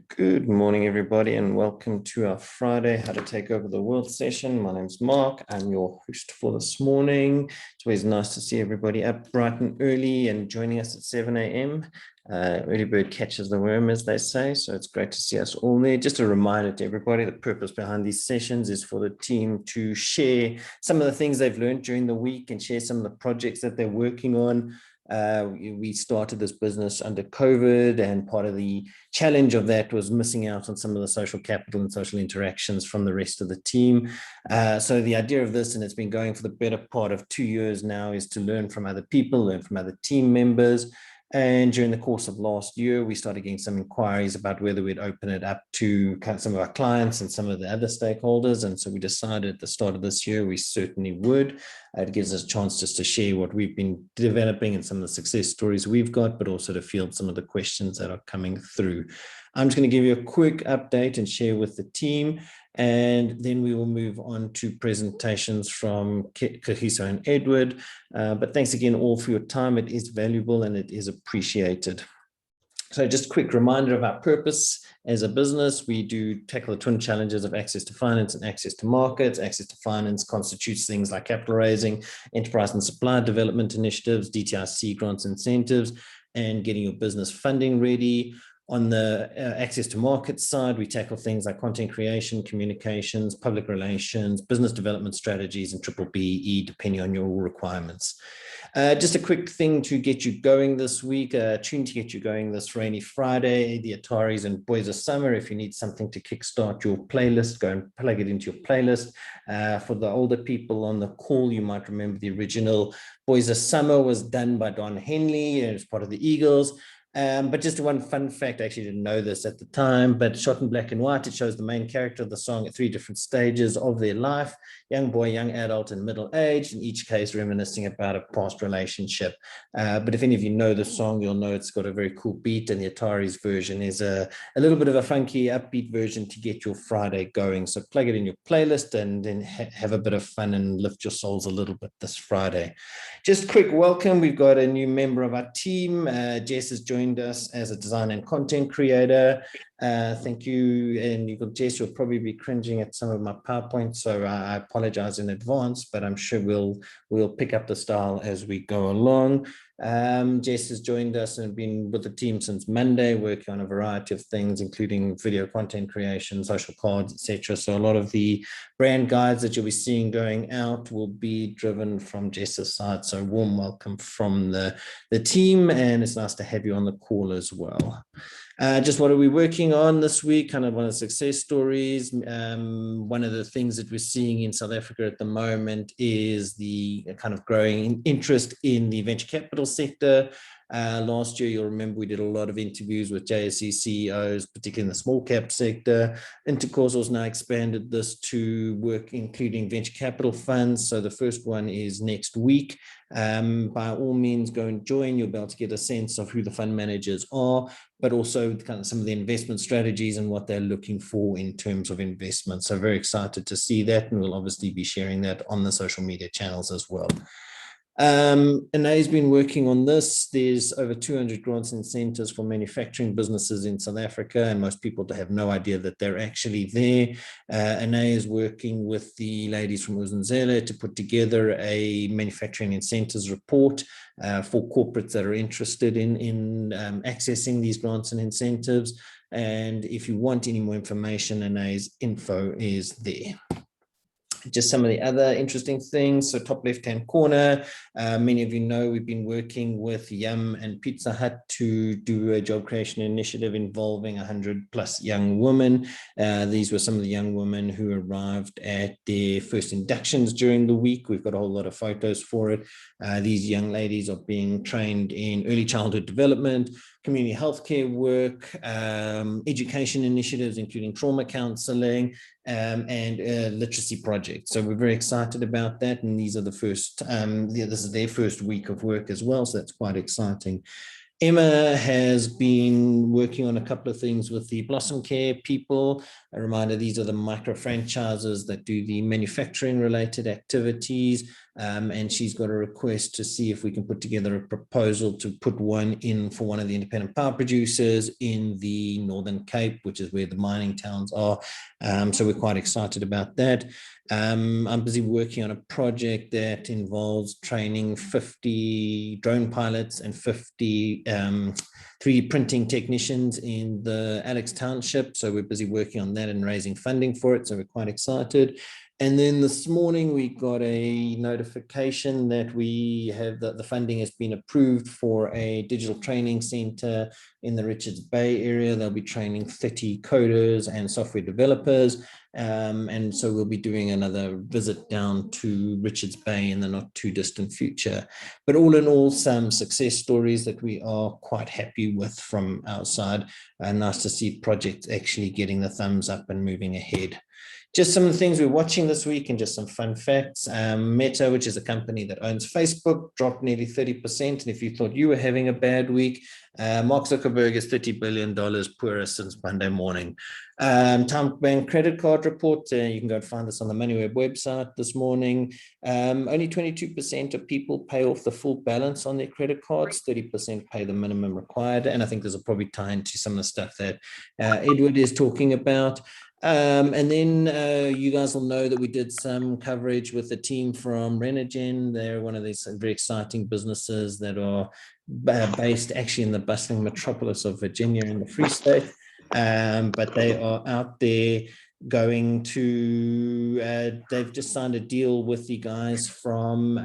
Good morning, everybody, and welcome to our Friday How to Take Over the World session. My name's Mark. I'm your host for this morning. It's always nice to see everybody up bright and early and joining us at 7 a.m. Early bird catches the worm, as they say, so it's great to see us all there. Just a reminder to everybody, the purpose behind these sessions is for the team to share some of the things they've learned during the week and share some of the projects that they're working on. We started this business under COVID, and part of the challenge of that was missing out on some of the social capital and social interactions from the rest of the team. So the idea of this, and it's been going for the better part of 2 years now, is to learn from other people, learn from other team members. And during the course of last year, we started getting some inquiries about whether we'd open it up to some of our clients and some of the other stakeholders. And so we decided at the start of this year, we certainly would. It gives us a chance just to share what we've been developing and some of the success stories we've got, but also to field some of the questions that are coming through. I'm just going to give you a quick update and share with the team, and then we will move on to presentations from Kagiso and Edward. But thanks again all for your time. It is valuable and it is appreciated. So just a quick reminder of our purpose as a business. We do tackle the twin challenges of access to finance and access to markets. Access to finance constitutes things like capital raising, enterprise and supply development initiatives, DTIC grants, incentives, and getting your business funding ready. On the access to market side, we tackle things like content creation, communications, public relations, business development strategies, and BBBE, depending on your requirements. Just a quick thing to get you going this week, a tune to get you going this rainy Friday, the Ataris and Boys of Summer. If you need something to kickstart your playlist, go and plug it into your playlist. For the older people on the call, you might remember the original Boys of Summer was done by Don Henley. It was part of the Eagles. But just one fun fact, I actually didn't know this at the time, but shot in black and white, it shows the main character of the song at 3 different stages of their life: young boy, young adult, and middle age, in each case reminiscing about a past relationship. But if any of you know the song, you'll know it's got a very cool beat, and the Atari's version is a little bit of a funky, upbeat version to get your Friday going. So plug it in your playlist and then have a bit of fun and lift your souls a little bit this Friday. Just quick welcome. We've got a new member of our team. Jess has joined us as a design and content creator. Thank you. And you've got Jess, you'll probably be cringing at some of my PowerPoint, so I apologize in advance, but I'm sure we'll pick up the style as we go along. Jess has joined us and been with the team since Monday, working on a variety of things, including video content creation, social cards, etc. So a lot of the brand guides that you'll be seeing going out will be driven from Jess's side. So warm welcome from the team, and it's nice to have you on the call as well. Just what are we working on this week? Kind of one of the success stories. One of the things that we're seeing in South Africa at the moment is the kind of growing interest in the venture capital sector. Last year, you'll remember we did a lot of interviews with JSE CEOs, particularly in the small cap sector. Intercourse has now expanded this to work including venture capital funds. So the first one is next week. By all means, go and join. You'll be able to get a sense of who the fund managers are, but also kind of some of the investment strategies and what they're looking for in terms of investment. So very excited to see that, and we'll obviously be sharing that on the social media channels as well. Ana's been working on this. There's over 200 grants and incentives for manufacturing businesses in South Africa, and most people have no idea that they're actually there. Ana is working with the ladies from Uzenzele to put together a manufacturing incentives report for corporates that are interested in accessing these grants and incentives. And if you want any more information, Ana's info is there. Just some of the other interesting things. So top left-hand corner, many of you know we've been working with Yum and Pizza Hut to do a job creation initiative involving 100+ young women. These were some of the young women who arrived at their first inductions during the week. We've got a whole lot of photos for it. These young ladies are being trained in early childhood development, community healthcare work, education initiatives, including trauma counseling, and literacy projects. So we're very excited about that. And these are the first, this is their first week of work as well. So that's quite exciting. Emma has been working on a couple of things with the Blossom Care people. A reminder, these are the micro franchises that do the manufacturing related activities. and she's got a request to see if we can put together a proposal to put one in for one of the independent power producers in the Northern Cape, which is where the mining towns are. So we're quite excited about that. I'm busy working on a project that involves training 50 drone pilots and 50 3D printing technicians in the Alex Township. So we're busy working on that and raising funding for it. So we're quite excited. And then this morning we got a notification that we have the funding has been approved for a digital training center in the Richards Bay area. They'll be training 30 coders and software developers. And so we'll be doing another visit down to Richards Bay in the not too distant future. But all in all, some success stories that we are quite happy with from our side. Nice to see projects actually getting the thumbs up and moving ahead. Just some of the things we're watching this week and just some fun facts. Meta, which is a company that owns Facebook, dropped nearly 30%. And if you thought you were having a bad week, Mark Zuckerberg is $30 billion poorer since Monday morning. Time Bank credit card report, you can go and find this on the MoneyWeb website this morning. Only 22% of people pay off the full balance on their credit cards, 30% pay the minimum required. And I think this will probably tie into some of the stuff that Edward is talking about. And then you guys will know that we did some coverage with the team from Renogen. They're one of these very exciting businesses that are based actually in the bustling metropolis of Virginia in the Free State. But they are out there going to, they've just signed a deal with the guys from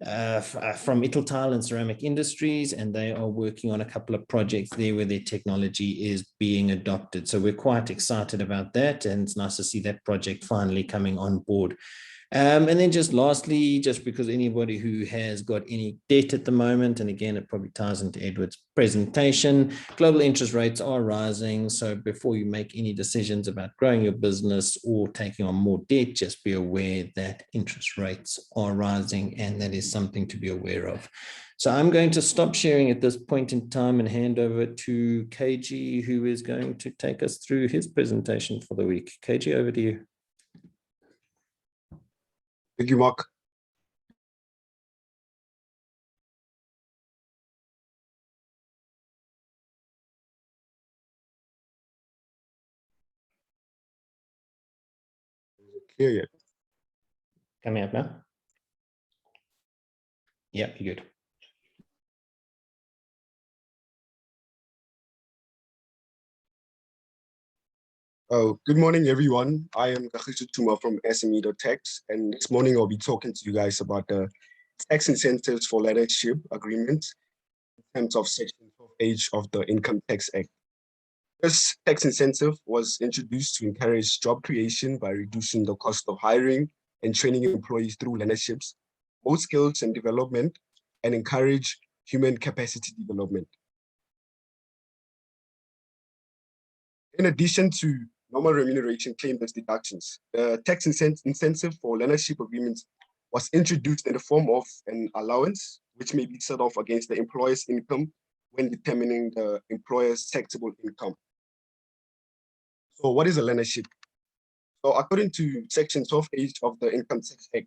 Italtile and Ceramic Industries, and they are working on a couple of projects there where their technology is being adopted. So we're quite excited about that, and it's nice to see that project finally coming on board. And then just lastly, just because anybody who has got any debt at the moment, and again, it probably ties into Edward's presentation, global interest rates are rising. So before you make any decisions about growing your business or taking on more debt, just be aware that interest rates are rising, and that is something to be aware of. So I'm going to stop sharing at this point in time and hand over to KG, who is going to take us through his presentation for the week. KG, over to you. Thank you, Mark. Clear yet? Coming up now? Yeah, you're good. Oh, good morning, everyone. I am Kagiso Chuma from SME.Tax, and this morning I'll be talking to you guys about the tax incentives for learnership agreements in terms of Section 12H of the Income Tax Act. This tax incentive was introduced to encourage job creation by reducing the cost of hiring and training employees through learnerships, promote skills and development, and encourage human capacity development. In addition to normal remuneration claimed as deductions, the tax incentive for learnership agreements was introduced in the form of an allowance, which may be set off against the employer's income when determining the employer's taxable income. So what is a learnership? So according to Section 12H of the Income Tax Act,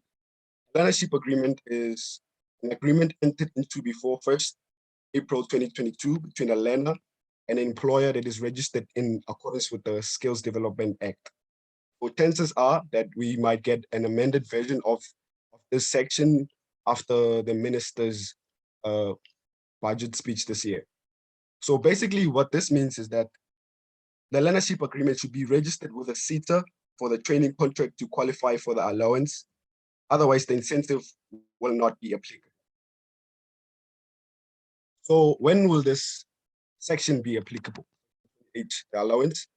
learnership agreement is an agreement entered into before 1st April 2022 between a learner and an employer that is registered in accordance with the Skills Development Act. So chances are that we might get an amended version of this section after the minister's budget speech this year. So basically what this means is that the learnership agreement should be registered with a SETA for the training contract to qualify for the allowance. Otherwise, the incentive will not be applicable. So when will this section be applicable? The allowance.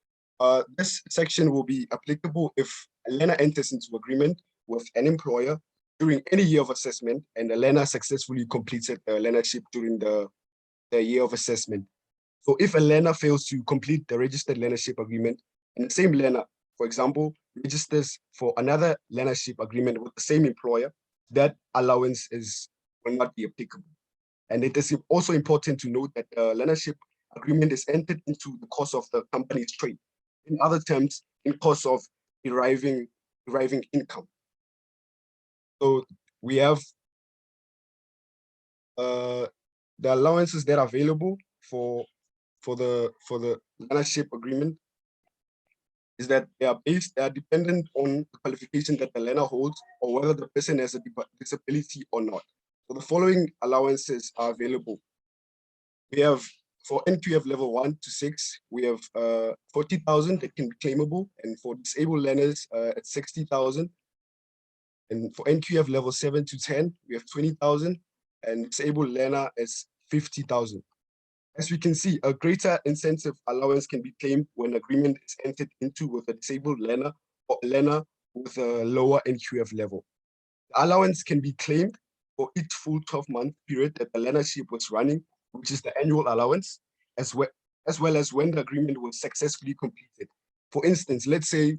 This section will be applicable if a learner enters into agreement with an employer during any year of assessment and the learner successfully completed the learnership during the year of assessment. So if a learner fails to complete the registered learnership agreement and the same learner, for example, registers for another learnership agreement with the same employer, that allowance will not be applicable. And it is also important to note that the learnership agreement is entered into the course of the company's trade. In other terms, in course of deriving income. So we have the allowances that are available for the learnership agreement is that they are dependent on the qualification that the learner holds or whether the person has a disability or not. So the following allowances are available. We have for NQF level 1 to 6, we have 40,000 that can be claimable, and for disabled learners at 60,000. And for NQF level 7 to 10, we have 20,000, and disabled learner is 50,000. As we can see, a greater incentive allowance can be claimed when agreement is entered into with a disabled learner or learner with a lower NQF level. The allowance can be claimed for each full 12-month period that the learnership was running, which is the annual allowance, as well as when the agreement was successfully completed. For instance, let's say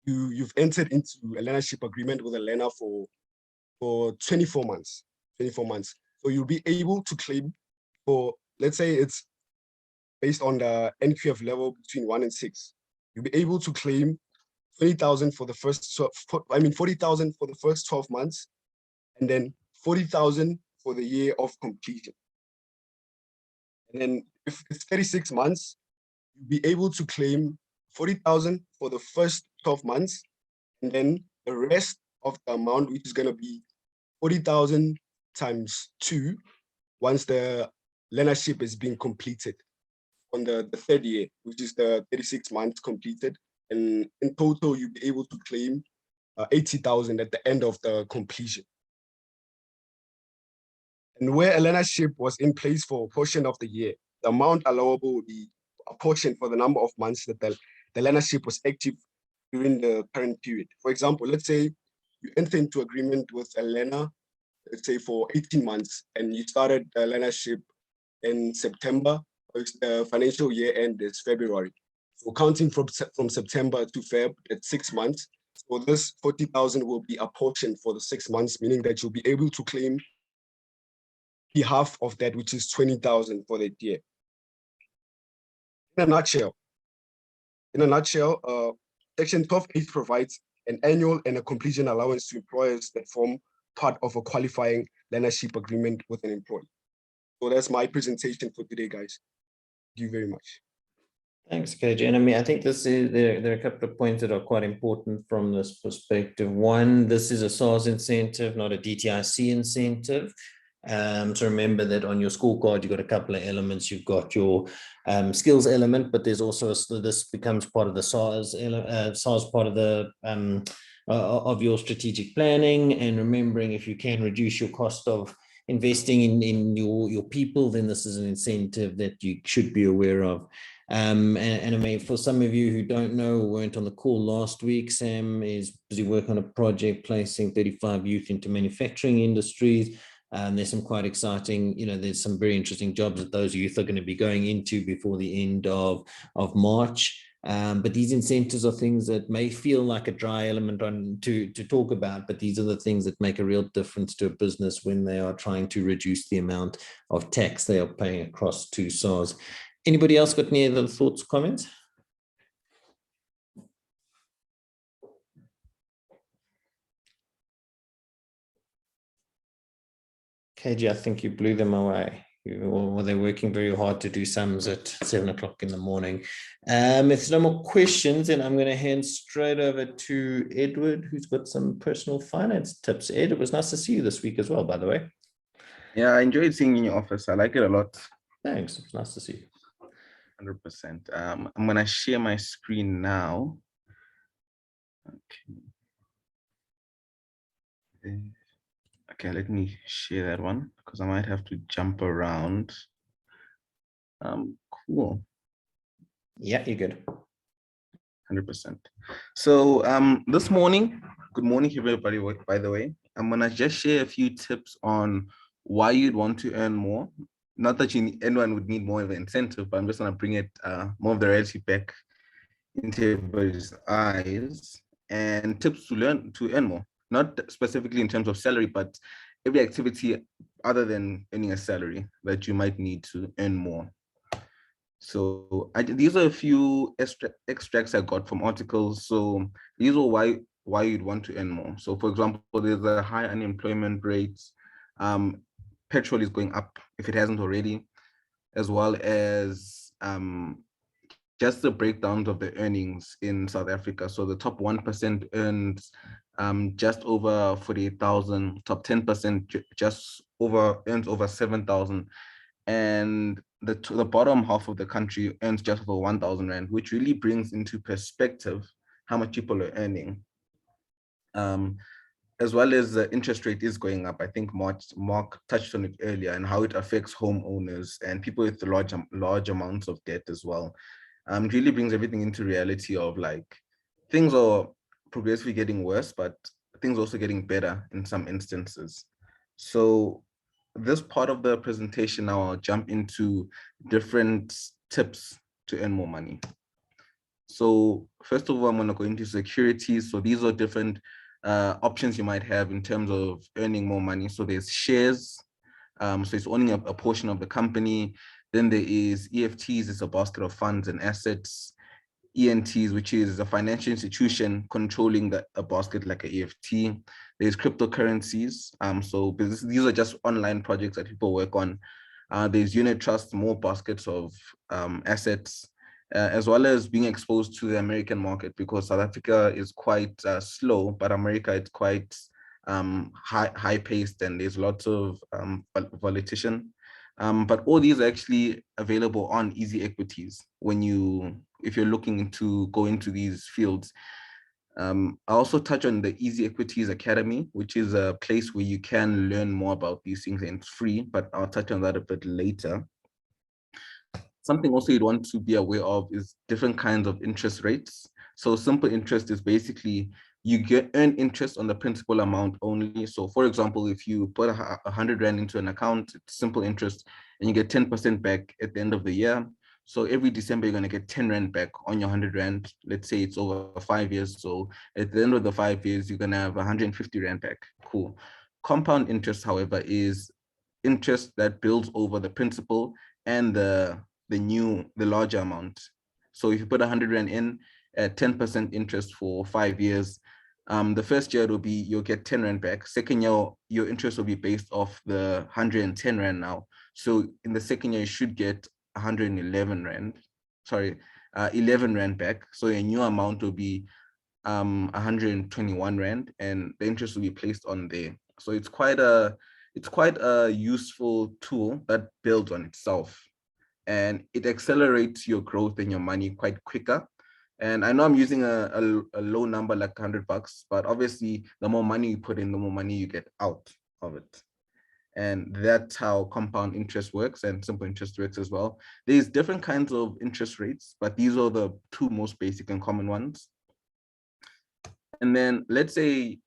you've entered into a learnership agreement with a learner for 24 months. So you'll be able to claim for, let's say it's based on the NQF level between 1 and 6. You'll be able to claim 20,000 for the first, 40,000 for the first 12 months, and then 40,000 for the year of completion. And then if it's 36 months, you'll be able to claim 40,000 for the first 12 months, and then the rest of the amount, which is going to be 40,000 times 2, once the learnership is being completed on the third year, which is the 36 months completed. And in total, you'll be able to claim 80,000 at the end of the completion. And where a learnership was in place for a portion of the year, the amount allowable will be a portion for the number of months that the learnership was active during the current period. For example, let's say you enter into agreement with a learner, let's say for 18 months, and you started the learnership in September, the financial year end is February. So counting from September to Feb, that's 6 months. So this 40,000 will be a portion for the 6 months, meaning that you'll be able to claim half of that, which is 20,000 for that year. In a nutshell, Section 12.8 provides an annual and a completion allowance to employers that form part of a qualifying learnership agreement with an employee. So that's my presentation for today, guys. Thank you very much. Thanks, KJ. And I mean, I think there are a couple of points that are quite important from this perspective. One, this is a SARS incentive, not a DTIC incentive. So remember that on your scorecard, you've got a couple of elements. You've got your skills element, but there's also this becomes part of the SARS part of the of your strategic planning, and remembering if you can reduce your cost of investing in your people, then this is an incentive that you should be aware of. And I mean, for some of you who don't know or weren't on the call last week, Sam is busy working on a project placing 35 youth into manufacturing industries. There's some quite exciting, there's some very interesting jobs that those youth are going to be going into before the end of March. But these incentives are things that may feel like a dry element to talk about, but these are the things that make a real difference to a business when they are trying to reduce the amount of tax they are paying across to SARS. Anybody else got any other thoughts, comments? KG, I think you blew them away. Or they're working very hard to do sums at 7 o'clock in the morning. If there's no more questions, then I'm going to hand straight over to Edward, who's got some personal finance tips. Ed, it was nice to see you this week as well, by the way. Yeah, I enjoyed seeing you in your office. I like it a lot. Thanks. It's nice to see you. 100%. I'm going to share my screen now. Okay, let me share that one because I might have to jump around. Cool. Yeah, you're good. 100%. So this morning, good morning everybody, by the way. I'm going to just share a few tips on why you'd want to earn more. Not that anyone would need more of an incentive, but I'm just going to bring it more of the reality back into everybody's eyes, and tips to earn more. Not specifically in terms of salary, but every activity other than earning a salary that you might need to earn more. So these are a few extracts I got from articles. So these are why why you'd want to earn more. So for example, there's a high unemployment rate. Petrol is going up if it hasn't already, as well as just the breakdowns of the earnings in South Africa. So the top 1% earns just over 48,000, top 10% just over earns over 7,000, and the bottom half of the country earns just over 1,000 rand, which really brings into perspective how much people are earning. As well as the interest rate is going up. I think Mark touched on it earlier, and how it affects homeowners and people with large amounts of debt as well. It really brings everything into reality of like, things are progressively getting worse, but things also getting better in some instances. So this part of the presentation, now I'll jump into different tips to earn more money. So first of all, I'm going to go into securities. So these are different options you might have in terms of earning more money. So there's shares. So it's owning a portion of the company. Then there is EFTs, it's a basket of funds and assets. ENTs, which is a financial institution controlling a basket like a EFT. There's cryptocurrencies. So these are just online projects that people work on. There's unit trusts, more baskets of assets, as well as being exposed to the American market, because South Africa is quite slow, but America is quite high paced, and there's lots of volatility. But all these are actually available on Easy Equities if you're looking to go into these fields. I also touch on the Easy Equities Academy, which is a place where you can learn more about these things, and it's free, but I'll touch on that a bit later. Something also you'd want to be aware of is different kinds of interest rates. So simple interest is basically you earn interest on the principal amount only. So for example, if you put 100 Rand into an account, it's simple interest, and you get 10% back at the end of the year. So every December, you're going to get 10 Rand back on your 100 Rand. Let's say it's over 5 years. So at the end of the 5 years, you're going to have 150 Rand back. Cool. Compound interest, however, is interest that builds over the principal and the larger amount. So if you put 100 Rand in at 10% interest for 5 years, the first year will be, you'll get 10 Rand back. Second year, your interest will be based off the 110 Rand now. So in the second year, you should get 111 Rand, 11 Rand back. So your new amount will be 121 Rand, and the interest will be placed on there. So it's quite a useful tool that builds on itself, and it accelerates your growth and your money quite quicker. And I know I'm using a low number like $100, but obviously the more money you put in, the more money you get out of it. And that's how compound interest works, and simple interest works as well. There's different kinds of interest rates, but these are the two most basic and common ones. And then let's say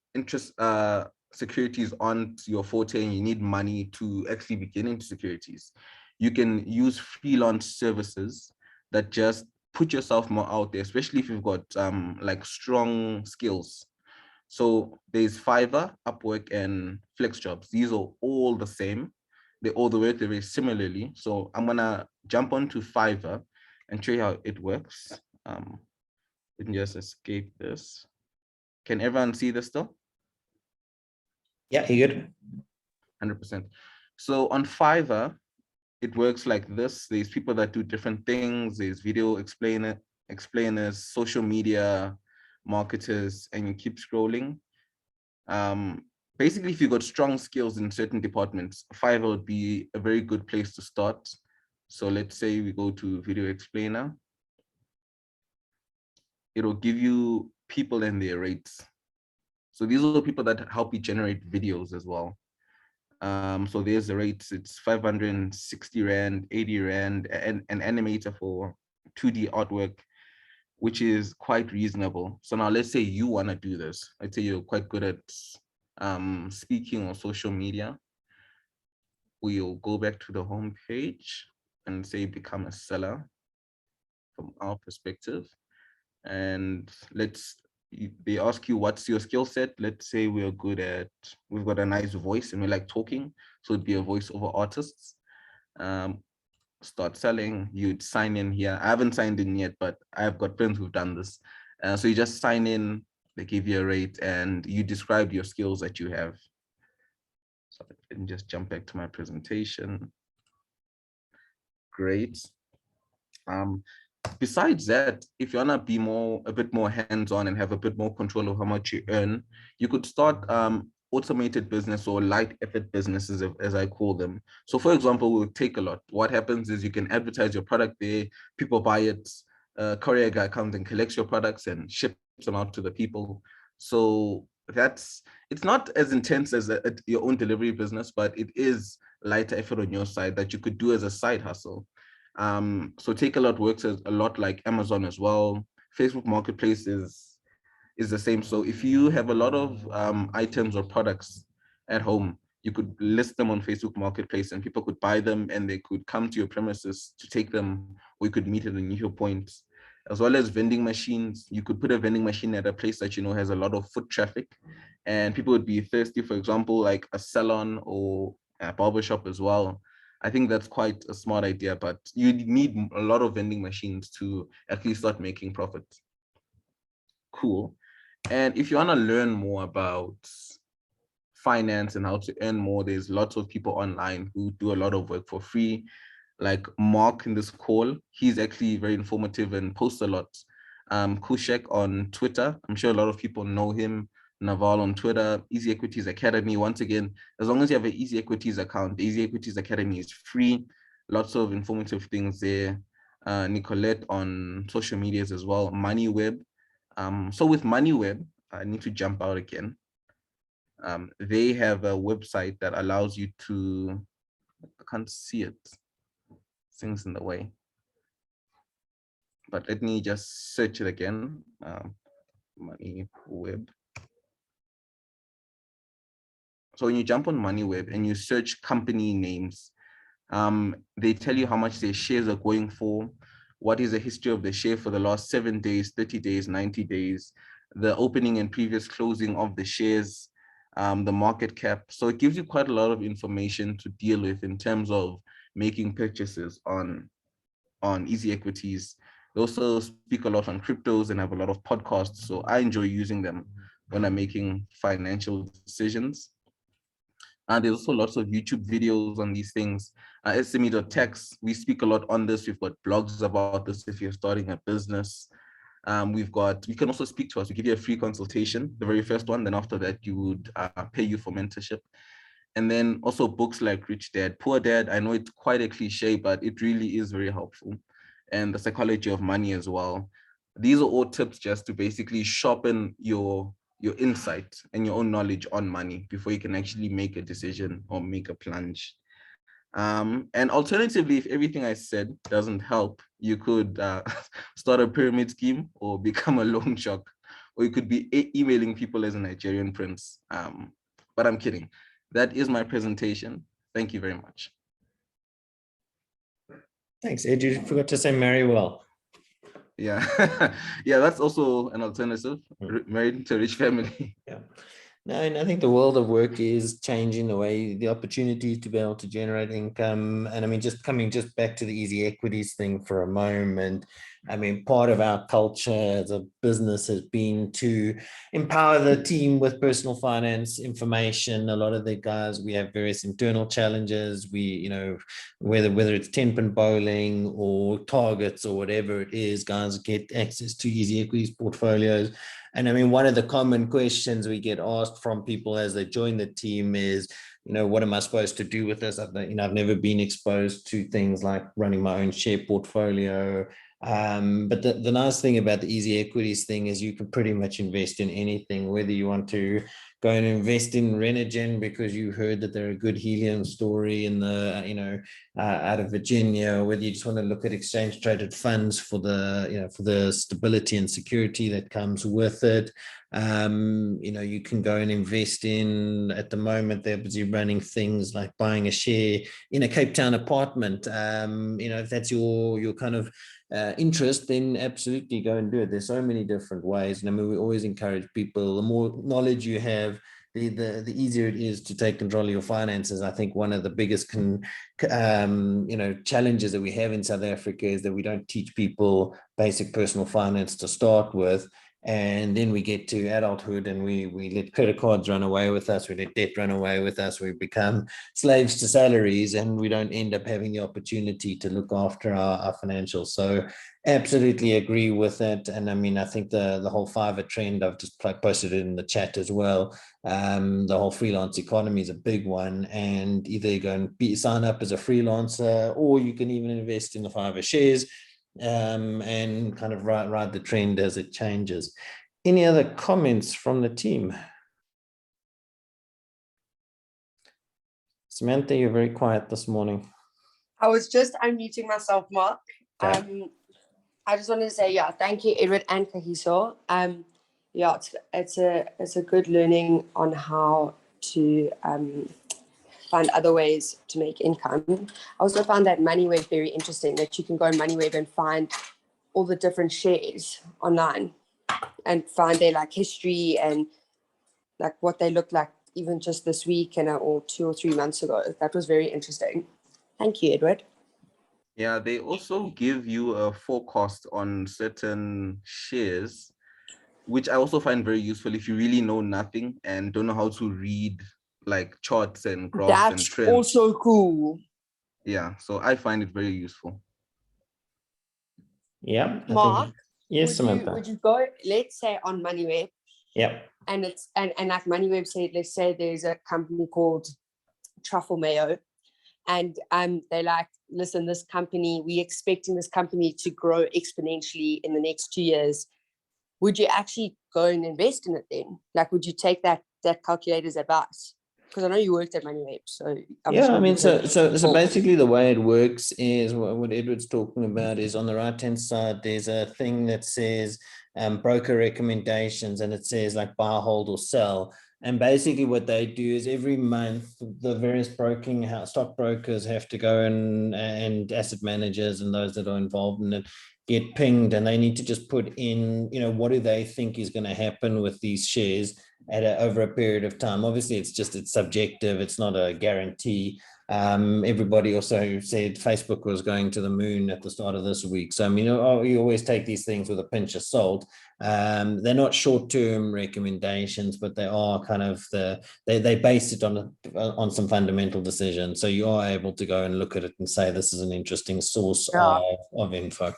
securities aren't your forte and you need money to actually begin into securities. You can use freelance services that just put yourself more out there, especially if you've got like strong skills. So there's Fiverr, Upwork, and FlexJobs. These are all the same. They all work very similarly. So I'm gonna jump onto Fiverr and show you how it works. We can just escape this. Can everyone see this still? Yeah, you good? 100%. So on Fiverr, it works like this. There's people that do different things. There's video explainers, social media marketers, and you keep scrolling. Basically, if you've got strong skills in certain departments, Fiverr would be a very good place to start. So let's say we go to video explainer. It'll give you people and their rates. So these are the people that help you generate videos as well. So there's the rates. It's 560 Rand, 80 Rand, and an animator for 2D artwork, which is quite reasonable. So now let's say you want to do this. Let's say you're quite good at speaking on social media. We'll go back to the home page and say become a seller from our perspective. And they ask you, what's your skill set? Let's say we've got a nice voice and we like talking. So it'd be a voiceover artist. Start selling, you'd sign in here. I haven't signed in yet, but I've got friends who've done this. So you just sign in, They give you a rate and you describe your skills that you have. So let me just jump back to my presentation. Great. Besides that, if you wanna be a bit more hands-on and have a bit more control of how much you earn, you could start automated business or light effort businesses, as I call them. So for example, with Takealot, what happens is you can advertise your product there, people buy it, a courier guy comes and collects your products and ships them out to the people. So it's not as intense as your own delivery business, but it is lighter effort on your side that you could do as a side hustle. So Takealot works as a lot like Amazon as well. Facebook Marketplace is the same. So if you have a lot of items or products at home, you could list them on Facebook Marketplace and people could buy them and they could come to your premises to take them, or you could meet at a neutral point. As well as vending machines, you could put a vending machine at a place that you know has a lot of foot traffic and people would be thirsty, for example, like a salon or a barbershop as well. I think that's quite a smart idea, but you need a lot of vending machines to actually start making profits. Cool. And if you want to learn more about finance and how to earn more, there's lots of people online who do a lot of work for free. Like Mark in this call, he's actually very informative and posts a lot. Kushek on Twitter, I'm sure a lot of people know him. Naval on Twitter, Easy Equities Academy. Once again, as long as you have an Easy Equities account, the Easy Equities Academy is free. Lots of informative things there. Nicolette on social medias as well. MoneyWeb. So with MoneyWeb, I need to jump out again. They have a website that allows you to, I can't see it. Things in the way. But let me just search it again. MoneyWeb. So when you jump on MoneyWeb and you search company names, they tell you how much their shares are going for, what is the history of the share for the last 7 days, 30 days, 90 days, the opening and previous closing of the shares, the market cap. So it gives you quite a lot of information to deal with in terms of making purchases on Easy Equities. They also speak a lot on cryptos and have a lot of podcasts. So I enjoy using them when I'm making financial decisions. And there's also lots of YouTube videos on these things. SME.Tax, we speak a lot on this. We've got blogs about this if you're starting a business. You can also speak to us. We give you a free consultation, the very first one. Then after that, you would pay you for mentorship. And then also books like Rich Dad, Poor Dad. I know it's quite a cliche, but it really is very helpful. And The Psychology of Money as well. These are all tips just to basically sharpen your insight and your own knowledge on money before you can actually make a decision or make a plunge. And alternatively, if everything I said doesn't help, you could start a pyramid scheme or become a loan shark, or you could be emailing people as a Nigerian prince. But I'm kidding. That is my presentation. Thank you very much. Thanks, Ed. You forgot to say marry well. Yeah, yeah, that's also an alternative. Married to a rich family. Yeah. No, and I think the world of work is changing the way, the opportunities to be able to generate income. And I mean, just coming back to the Easy Equities thing for a moment. I mean, part of our culture as a business has been to empower the team with personal finance information. A lot of the guys, we have various internal challenges. We, whether it's 10-pin bowling or targets or whatever it is, guys get access to Easy Equities portfolios. And I mean, one of the common questions we get asked from people as they join the team is, what am I supposed to do with this? I've never been exposed to things like running my own share portfolio. But the nice thing about the Easy Equities thing is you can pretty much invest in anything, whether you want to go and invest in Renogen because you heard that they're a good helium story in the, out of Virginia, whether you just want to look at exchange traded funds for the, for the stability and security that comes with it. You can go and invest in, at the moment, they're busy running things like buying a share in a Cape Town apartment. If that's your kind of interest, then absolutely go and do it. There's so many different ways. And I mean, we always encourage people, the more knowledge you have, the easier it is to take control of your finances. I think one of the biggest challenges that we have in South Africa is that we don't teach people basic personal finance to start with. And then we get to adulthood and we let credit cards run away with us, we let debt run away with us, we become slaves to salaries, and we don't end up having the opportunity to look after our financials. So absolutely agree with it. And I mean, I think the whole Fiverr trend, I've just posted it in the chat as well. The whole freelance economy is a big one, and either you go and sign up as a freelancer, or you can even invest in the Fiverr shares and kind of ride the trend as it changes. Any other comments from the team? Samantha, you're very quiet this morning. I was just unmuting myself, Mark. Okay. I just wanted to say, yeah, thank you, Edward and Kagiso. Yeah, it's a good learning on how to find other ways to make income. I also found that MoneyWeb very interesting, that you can go on MoneyWeb and find all the different shares online and find their like history and like what they look like even just this week and or 2 or 3 months ago. That was very interesting. Thank you, Edward. Yeah, they also give you a forecast on certain shares, which I also find very useful if you really know nothing and don't know how to read like charts and graphs and trends. That's also cool. Yeah, so I find it very useful. Yeah. Mark, yes, Samantha. would you go, let's say on MoneyWeb, Yep. and it's and like MoneyWeb said, let's say there's a company called Truffle Mayo, and they're like, listen, this company, we're expecting this company to grow exponentially in the next 2 years. Would you actually go and invest in it then? Like, would you take that calculator's advice? Because I know you worked at MoneyWeb, so yeah, I mean, so basically the way it works is what Edward's talking about is on the right-hand side, there's a thing that says broker recommendations, and it says like buy, hold, or sell. And basically what they do is every month, the various stockbrokers have to go and asset managers and those that are involved in it get pinged, and they need to just put in, what do they think is going to happen with these shares over a period of time. Obviously, it's subjective. It's not a guarantee. Everybody also said Facebook was going to the moon at the start of this week. So, I mean, you always take these things with a pinch of salt. They're not short-term recommendations, but they are kind of they base it on some fundamental decisions. So you are able to go and look at it and say, this is an interesting source of info.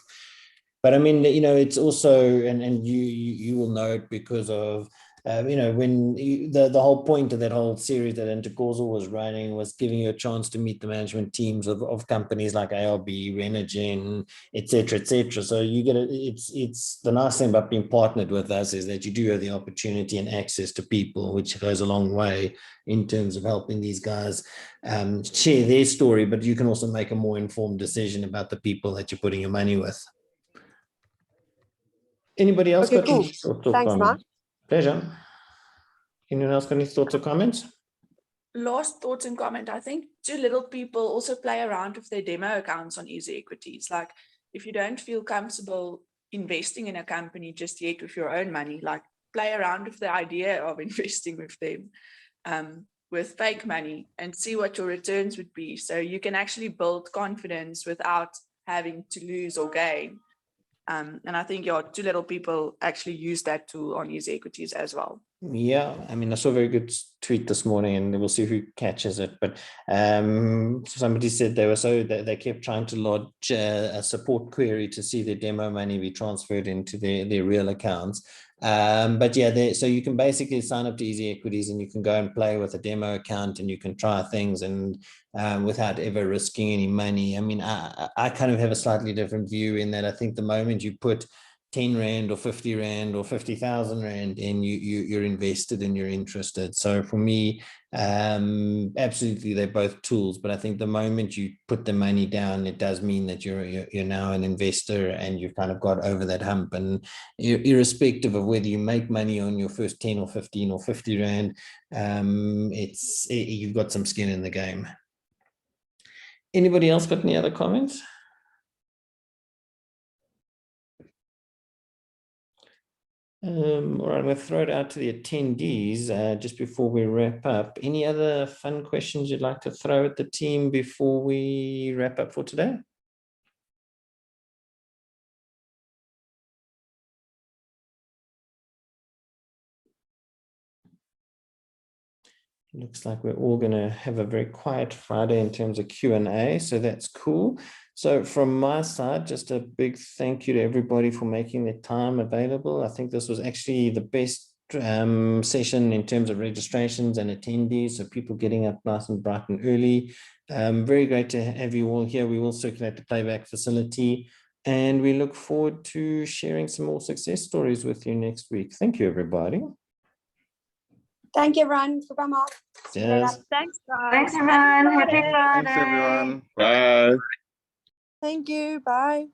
But I mean, it's also, and you will know it because of, when the whole point of that whole series that Intercausal was running was giving you a chance to meet the management teams of companies like ARB, Renogen, et cetera. So you get it's the nice thing about being partnered with us is that you do have the opportunity and access to people, which goes a long way in terms of helping these guys share their story, but you can also make a more informed decision about the people that you're putting your money with. Anybody else got any thoughts or Thanks, comments? Mark. Pleasure. Anyone else got any thoughts or comments? Last thoughts and comment. I think too little people also play around with their demo accounts on Easy Equities. Like if you don't feel comfortable investing in a company just yet with your own money, like play around with the idea of investing with them with fake money and see what your returns would be. So you can actually build confidence without having to lose or gain. And I think too little people actually use that tool on Easy Equities as well. Yeah, I mean, I saw a very good tweet this morning, and we'll see who catches it. But somebody said they kept trying to lodge a support query to see their demo money be transferred into their real accounts. But yeah, so you can basically sign up to Easy Equities, and you can go and play with a demo account, and you can try things and without ever risking any money. I mean, I kind of have a slightly different view in that I think the moment you put 10 Rand or 50 Rand or 50,000 Rand in, you're invested and you're interested. So for me, absolutely, they're both tools, but I think the moment you put the money down, it does mean that you're now an investor and you've kind of got over that hump. And irrespective of whether you make money on your first 10 or 15 or 50 Rand, you've got some skin in the game. Anybody else got any other comments? All right, I'm going to throw it out to the attendees just before we wrap up. Any other fun questions you'd like to throw at the team before we wrap up for today? Looks like we're all going to have a very quiet Friday in terms of Q&A, so that's cool. So from my side, just a big thank you to everybody for making their time available. I think this was actually the best session in terms of registrations and attendees, so people getting up nice and bright and early. Very great to have you all here. We will circulate the playback facility, and we look forward to sharing some more success stories with you next week. Thank you, everybody. Thank you, everyone. Goodbye, Mark. See you later. Cheers. Thanks, guys. Thanks, everyone. Happy Friday. Thanks, everyone. Bye. Thank you. Bye.